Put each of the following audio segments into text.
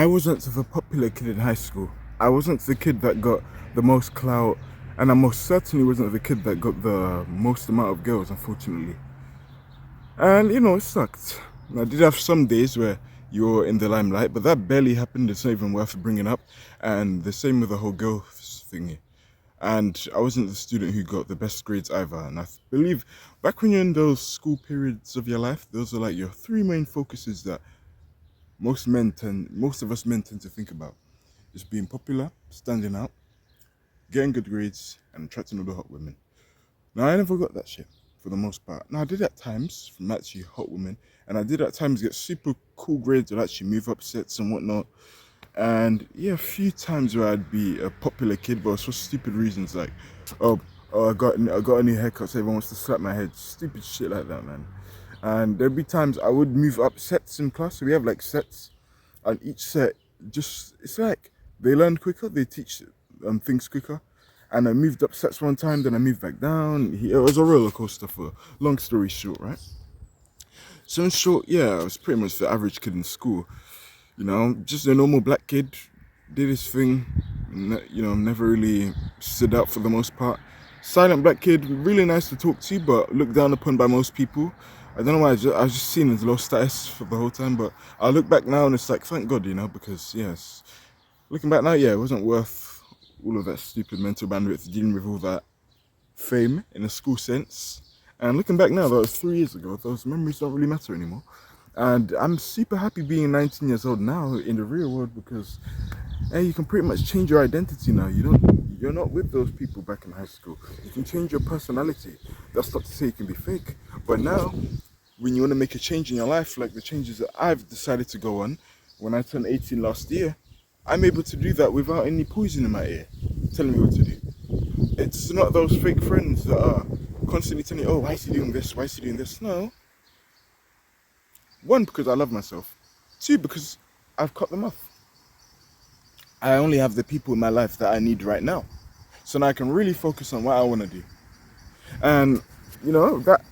I wasn't the popular kid in high school. I wasn't the kid that got the most clout, and I most certainly wasn't the kid that got the most amount of girls, unfortunately. And it sucked. I did have some days where you were in the limelight, but that barely happened. It's not even worth bringing up. And the same with the whole girls thingy. And I wasn't the student who got the best grades either. And I believe back when you're in those school periods of your life, those are like your three main focuses that most of us men tend to think about. Just being popular, standing out, getting good grades, and attracting all the hot women. Now, I never got that shit for the most part. Now, I did at times from actually hot women, and I did at times get super cool grades that actually move up sets and whatnot. And yeah, a few times where I'd be a popular kid, but it was for stupid reasons like, oh, I got a new haircut, so everyone wants to slap my head. Stupid shit like that, man. And there'd be times I would move up sets in class. So we have like sets, and each set it's like they learn quicker, they teach things quicker. And I moved up sets one time, then I moved back down. It was a roller coaster for long story short, right? So in short, yeah, I was pretty much the average kid in school. Just a normal black kid, did his thing, never really stood out for the most part. Silent black kid, really nice to talk to, but looked down upon by most people. I don't know why, I was just seen as low status for the whole time, but I look back now and it's like, thank God, because yes, looking back now, yeah, it wasn't worth all of that stupid mental bandwidth dealing with all that fame in a school sense. And looking back now, that was 3 years ago, those memories don't really matter anymore. And I'm super happy being 19 years old now in the real world because, hey, you can pretty much change your identity now. You're not with those people back in high school. You can change your personality. That's not to say you can be fake. But now, when you want to make a change in your life, like the changes that I've decided to go on when I turned 18 last year, I'm able to do that without any poison in my ear telling me what to do. It's not those fake friends that are constantly telling you, oh, why is he doing this? Why is he doing this? No. One, because I love myself. Two, because I've cut them off. I only have the people in my life that I need right now. So now I can really focus on what I want to do. And, that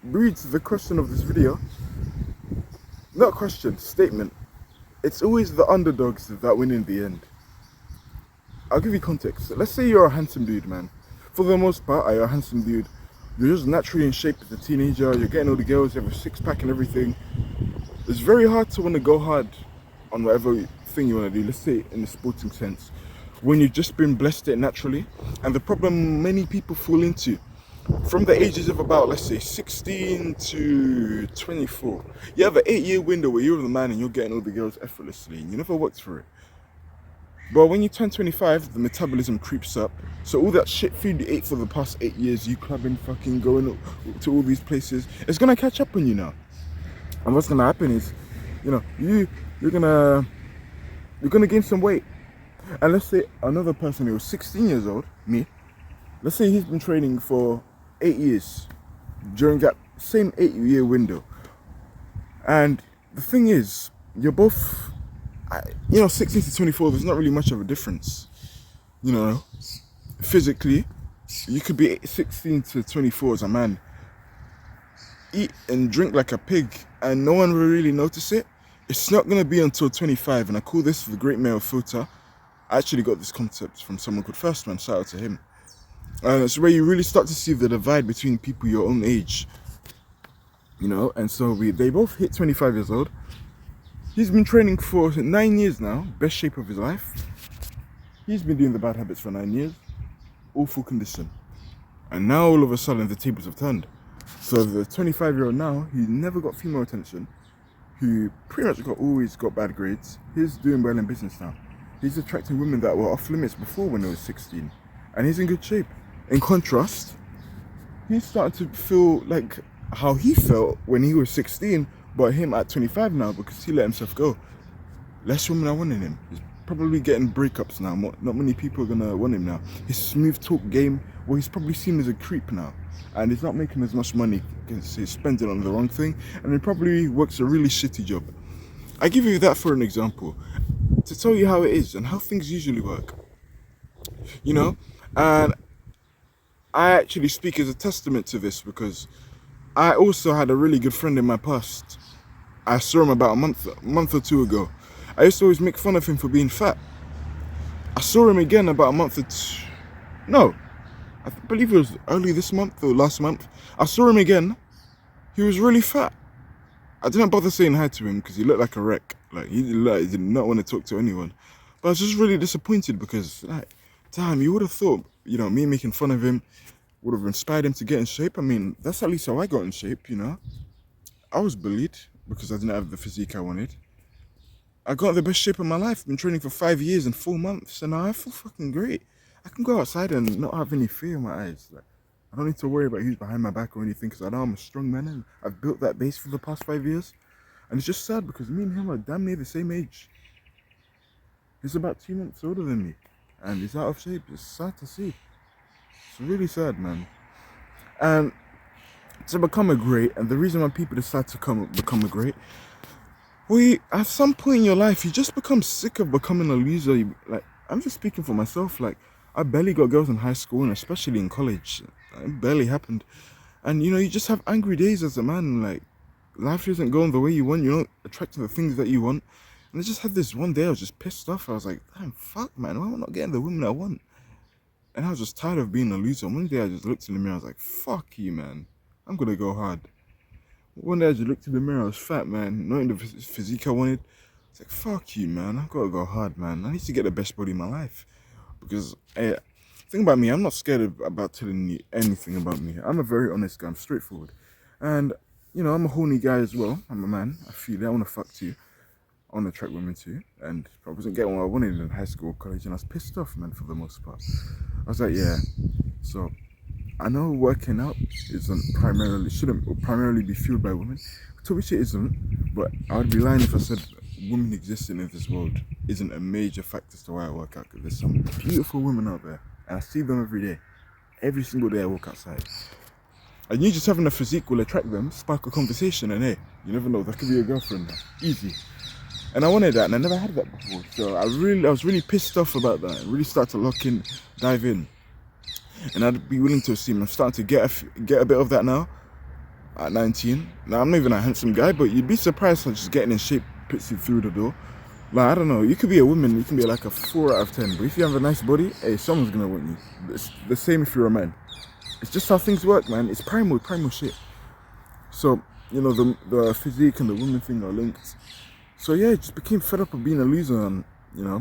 breeds the question of this video. Not question, statement. It's always the underdogs that win in the end. I'll give you context. Let's say you're a handsome dude, man. For the most part, you're a handsome dude. You're just naturally in shape as a teenager. You're getting all the girls, you have a six-pack and everything. It's very hard to want to go hard on whatever thing you want to do. Let's say in the sporting sense. When you've just been blessed it naturally. And the problem many people fall into, from the ages of about, let's say, 16 to 24. You have an 8-year window where you're the man and you're getting all the girls effortlessly. And you never worked for it. But when you turn 25, the metabolism creeps up. So all that shit food you ate for the past 8 years, you clubbing, fucking going to all these places, it's gonna catch up on you now. And what's gonna happen is, you're gonna gain some weight. And let's say another person who was 16 years old, me, let's say he's been training for 8 years during that same 8-year window. And the thing is, you're both 16 to 24, there's not really much of a difference. Physically, you could be 16 to 24 as a man, eat and drink like a pig, and no one will really notice it. It's not going to be until 25, and I call this the great male filter. I actually got this concept from someone called First Man, shout out to him. And it's where you really start to see the divide between people your own age. And so they both hit 25 years old. He's been training for 9 years now, best shape of his life. He's been doing the bad habits for 9 years, awful condition. And now all of a sudden the tables have turned. So the 25-year-old now, he never got female attention, who pretty much always got bad grades, he's doing well in business now. He's attracting women that were off limits before when he was 16. And he's in good shape. In contrast, he's starting to feel like how he felt when he was 16, but him at 25 now because he let himself go. Less women are wanting him. He's probably getting breakups now. Not many people are gonna want him now. His smooth talk game, well, he's probably seen as a creep now. And he's not making as much money because he's spending on the wrong thing. And he probably works a really shitty job. I give you that for an example, to tell you how it is and how things usually work. And I actually speak as a testament to this because I also had a really good friend in my past. I saw him about a month or two ago, I used to always make fun of him for being fat. I saw him again about a month or two. No, I believe it was early this month or last month. I saw him again. He was really fat. I didn't bother saying hi to him because he looked like a wreck. Like he did not want to talk to anyone. But I was just really disappointed because, like, damn, you would have thought, you know, me making fun of him would have inspired him to get in shape. I mean, that's at least how I got in shape, you know. I was bullied because I didn't have the physique I wanted. I got the best shape of my life. Been training for 5 years and 4 months, and now I feel fucking great. I can go outside and not have any fear in my eyes. Like, I don't need to worry about who's behind my back or anything because I know I'm a strong man and I've built that base for the past 5 years. And it's just sad because me and him are damn near the same age. He's about 2 months older than me, and he's out of shape. It's sad to see. It's really sad, man. And to become a great, and the reason why people decide to become a great, at some point in your life, you just become sick of becoming a loser. Like, I'm just speaking for myself. Like, I barely got girls in high school and especially in college. It barely happened. And, you know, you just have angry days as a man. Like, life isn't going the way you want. You're not attracting the things that you want. And I just had this one day, I was just pissed off. I was like, damn, fuck, man. Why am I not getting the women I want? And I was just tired of being a loser. One day I just looked in the mirror. I was like, fuck you, man. I'm going to go hard. One day I just looked in the mirror. I was fat, man. Not in the physique I wanted. It's like, fuck you, man. I've got to go hard, man. I need to get the best body in my life. Because, think about me. I'm not scared about telling you anything about me. I'm a very honest guy. I'm straightforward. And, you know, I'm a horny guy as well. I'm a man. I feel it. I want to fuck too. I want to attract women too. And I wasn't getting what I wanted in high school or college. And I was pissed off, man, for the most part. I was like, yeah. So, I know working out shouldn't primarily be fueled by women, to which it isn't, but I would be lying if I said women existing in this world isn't a major factor as to why I work out, because there's some beautiful women out there, and I see them every day. Every single day I walk outside. And you just having a physique will attract them, spark a conversation, and hey, you never know, that could be your girlfriend. Easy. And I wanted that, and I never had that before, so I was really pissed off about that. I really started to lock in, dive in. And I'd be willing to assume I'm starting to get a bit of that now at 19. Now, I'm not even a handsome guy, but you'd be surprised how just getting in shape puts you through the door. Like, I don't know, you could be a woman, you can be like a 4 out of 10, but if you have a nice body, hey, someone's gonna want you. It's the same if you're a man. It's just how things work, man. It's primal shit. So, you know, the physique and the woman thing are linked. So yeah, it just became fed up of being a loser, and, you know.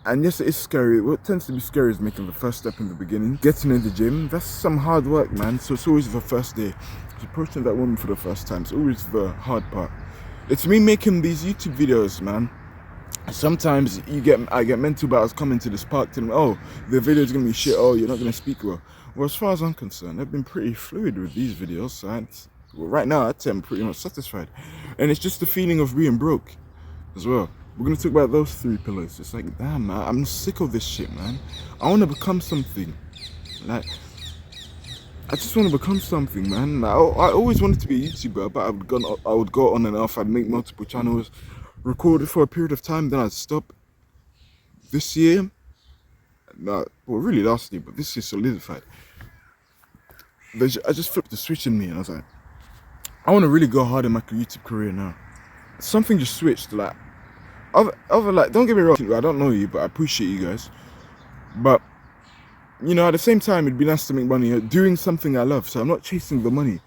And yes, it is scary. What tends to be scary is making the first step in the beginning. Getting in the gym, that's some hard work, man. So it's always the first day. It's approaching that woman for the first time. It's always the hard part. It's me making these YouTube videos, man. Sometimes I get mental about coming to this park telling me, oh, the video's gonna be shit, oh, you're not gonna speak well. Well, as far as I'm concerned, I've been pretty fluid with these videos. So right now, I'd say I'm pretty much satisfied. And it's just the feeling of being broke as well. We're going to talk about those 3 pillars. It's like, damn, man, I'm sick of this shit, man. I want to become something. Like, I just want to become something, man. I always wanted to be a YouTuber, but I would go on and off. I'd make multiple channels, record it for a period of time, then I'd stop. This year, well, really last year, but this year solidified. I just flipped the switch in me, and I was like, I want to really go hard in my YouTube career now. Something just switched, like, like, don't get me wrong, I don't know you, but I appreciate you guys. But, you know, at the same time, it'd be nice to make money doing something I love. So I'm not chasing the money.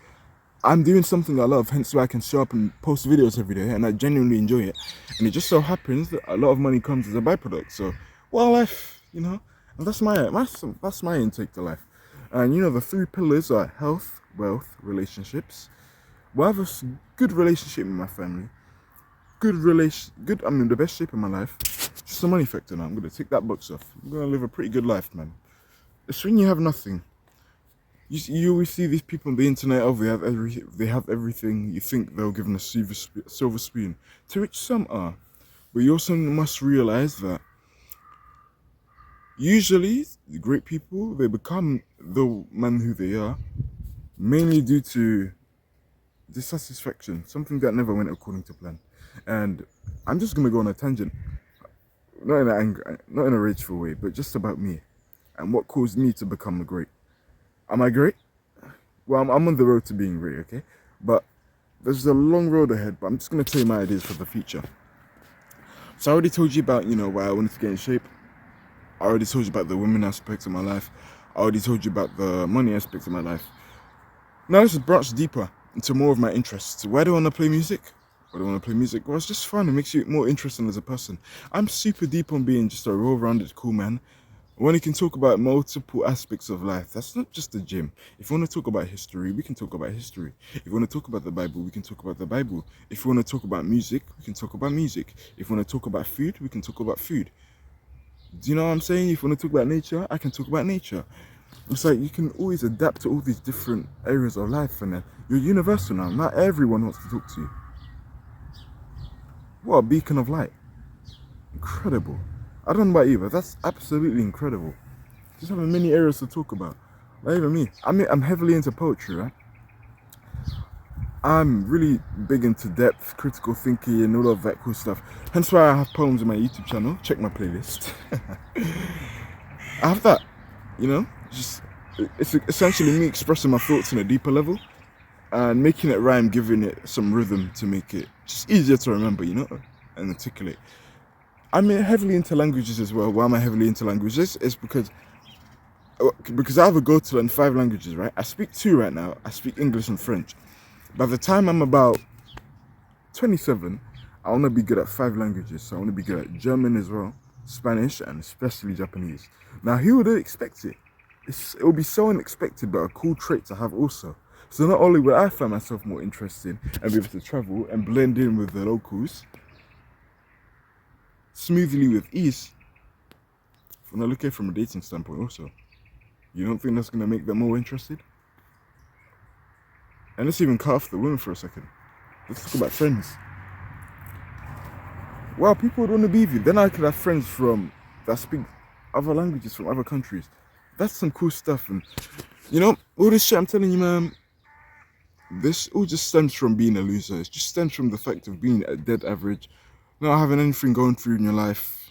I'm doing something I love, hence why I can show up and post videos every day, and I genuinely enjoy it. And it just so happens that a lot of money comes as a byproduct. So, well, life, you know, and that's my intake to life. And, you know, the 3 pillars are health, wealth, relationships. Well, I have a good relationship with my family. I'm in the best shape of my life. Just the money factor now. I'm going to take that box off. I'm going to live a pretty good life, man. It's when you have nothing. You always see these people on the internet, oh, they have everything. You think they'll give them a silver spoon, to which some are. But you also must realize that usually the great people, they become the man who they are, mainly due to dissatisfaction, something that never went according to plan. And I'm just gonna go on a tangent, not in a rageful way, but just about me and what caused me to become a great. Am I great? Well, I'm on the road to being great, okay? But there's a long road ahead, but I'm just gonna tell you my ideas for the future. So I already told you about, why I wanted to get in shape. I already told you about the women aspects of my life. I already told you about the money aspects of my life. Now let's branch deeper into more of my interests. Why do I want to play music? Why do I want to play music? Well, it's just fun. It makes you more interesting as a person. I'm super deep on being just a well-rounded cool man. When you can talk about multiple aspects of life, that's not just the gym. If you want to talk about history, we can talk about history. If you want to talk about the Bible, we can talk about the Bible. If you want to talk about music, we can talk about music. If you want to talk about food, we can talk about food. Do you know what I'm saying? If you want to talk about nature, I can talk about nature. It's like you can always adapt to all these different areas of life, and then you're universal now. Not everyone wants to talk to you. What a beacon of light. Incredible. I don't know about you, but that's absolutely incredible. Just having many areas to talk about. Not even me. I'm heavily into poetry, right? I'm really big into depth, critical thinking, and all of that cool stuff. Hence why I have poems on my YouTube channel. Check my playlist. I have that, just it's essentially me expressing my thoughts on a deeper level and making it rhyme, giving it some rhythm to make it just easier to remember, and articulate. I'm heavily into languages as well. Why am I heavily into languages? It's because I have a goal to learn 5 languages, right? I speak 2 right now. I speak English and French. By the time I'm about 27, I want to be good at 5 languages. So I want to be good at German as well, Spanish, and especially Japanese. Now, who would expect it? It would be so unexpected, but a cool trait to have also. So not only would I find myself more interesting and be able to travel and blend in with the locals smoothly with ease, when I look at it from a dating standpoint also, you don't think that's going to make them more interested? And let's even cut off the women for a second. Let's talk about friends. Wow, people would want to be with you. Then I could have friends that speak other languages from other countries. That's some cool stuff. And all this shit I'm telling you, man, this all just stems from being a loser. It just stems from the fact of being a dead average, not having anything going through in your life.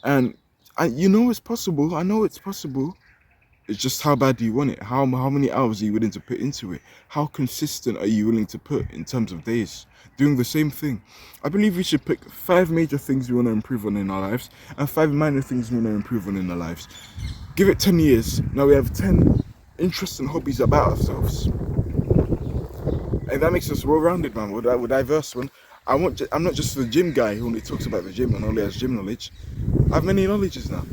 And it's possible. I know it's possible. It's just how bad do you want it? How many hours are you willing to put into it? How consistent are you willing to put in terms of days? Doing the same thing. I believe we should pick 5 major things we want to improve on in our lives and 5 minor things we want to improve on in our lives. Give it 10 years. Now we have 10 interests and hobbies about ourselves. And that makes us well-rounded, man. We're diverse, man. I'm not just the gym guy who only talks about the gym and only has gym knowledge. I have many knowledges now,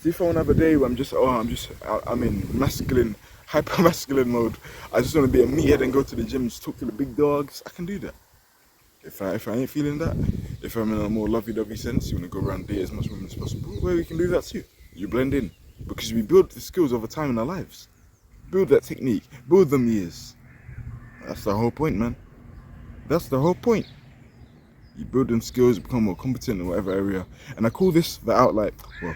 See, if I want to have a day where I'm in masculine, hyper-masculine mode, I just want to be a meathead and go to the gym and just talk to the big dogs, I can do that. If I ain't feeling that, if I'm in a more lovey-dovey sense, you want to go around date as much women as possible, well, we can do that too. You blend in. Because we build the skills over time in our lives. Build that technique. Build them years. That's the whole point, man. That's the whole point. You build them skills, become more competent in whatever area. And I call this the outlier. Well,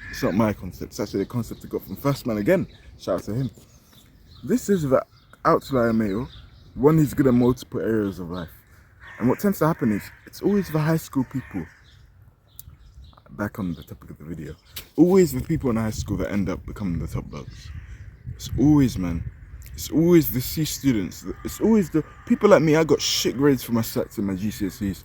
it's not my concept. It's actually a concept I got from First Man again. Shout out to him. This is the outlier male. One who's good at multiple areas of life. And what tends to happen is, it's always the high school people. Back on the topic of the video. Always the people in high school that end up becoming the top dogs. It's always, man. It's always the C students. It's always the people like me. I got shit grades for my stats and my GCSEs.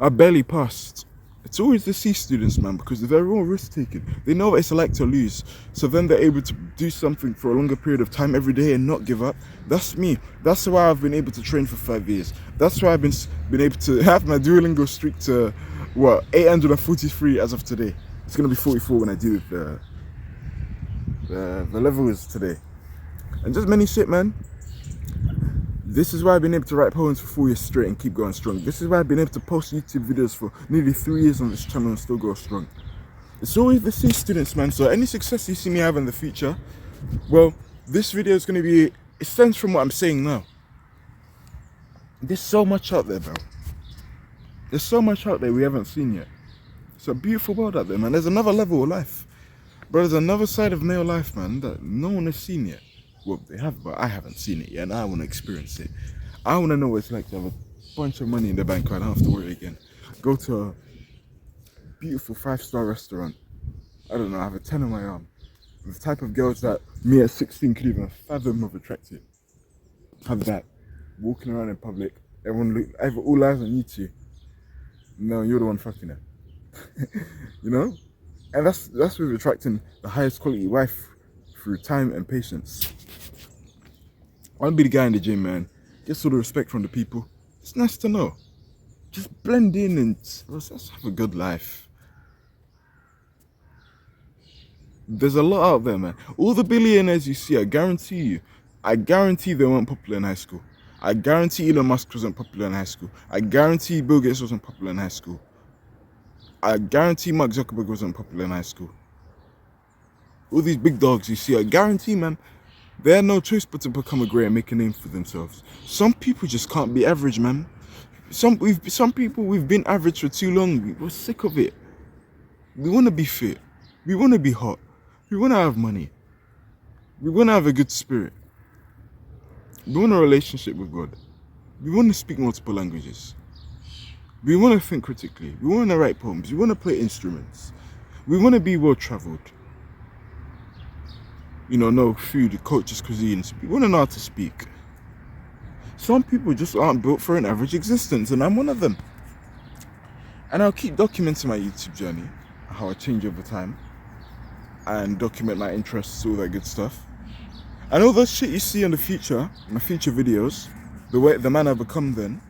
I barely passed. It's always the C students, man, because they're all risk taking. They know what it's like to lose. So then they're able to do something for a longer period of time every day and not give up. That's me. That's why I've been able to train for 5 years. That's why I've been able to have my Duolingo streak to 843 as of today. It's gonna be 44 when I do the levels today. And just many shit, man. This is why I've been able to write poems for 4 years straight and keep going strong. This is why I've been able to post YouTube videos for nearly 3 years on this channel and still go strong. It's always the C students, man. So any success you see me have in the future, well, this video is going to be, it stems from what I'm saying now. There's so much out there, bro. There's so much out there we haven't seen yet. It's a beautiful world out there, man. There's another level of life. But there's another side of male life, man, that no one has seen yet. Well, they have, but I haven't seen it yet, and I want to experience it. I want to know what it's like to have a bunch of money in the bank. I don't have to worry again. Go to a beautiful 5-star restaurant. I don't know, I have a 10 on my arm. The type of girls that me at 16 could even fathom of attractive. Have that. Walking around in public. All eyes on you two. No, you're the one fucking her. You know? And that's with attracting the highest quality wife through time and patience. I want to be the guy in the gym, man. Get sort of respect from the people. It's nice to know. Just blend in and let's have a good life. There's a lot out there, man. All the billionaires you see, I guarantee they weren't popular in high school. I guarantee Elon Musk wasn't popular in high school. I guarantee Bill Gates wasn't popular in high school. I guarantee Mark Zuckerberg wasn't popular in high school. All these big dogs you see, I guarantee, man, they had no choice but to become a great and make a name for themselves. Some people just can't be average, man. Some people, we've been average for too long. We're sick of it. We want to be fit. We want to be hot. We want to have money. We want to have a good spirit. We want a relationship with God. We want to speak multiple languages. We want to think critically. We want to write poems. We want to play instruments. We want to be well traveled. You know, know food, cultures, cuisines. We want to know how to speak. Some people just aren't built for an average existence, and I'm one of them. And I'll keep documenting my YouTube journey, how I change over time, and document my interests, all that good stuff. And all that shit you see in the future, my future videos, the man I become then,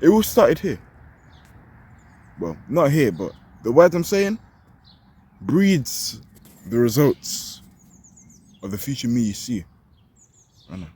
it all started here. Well, not here, but the words I'm saying breeds the results of the future me you see. I know.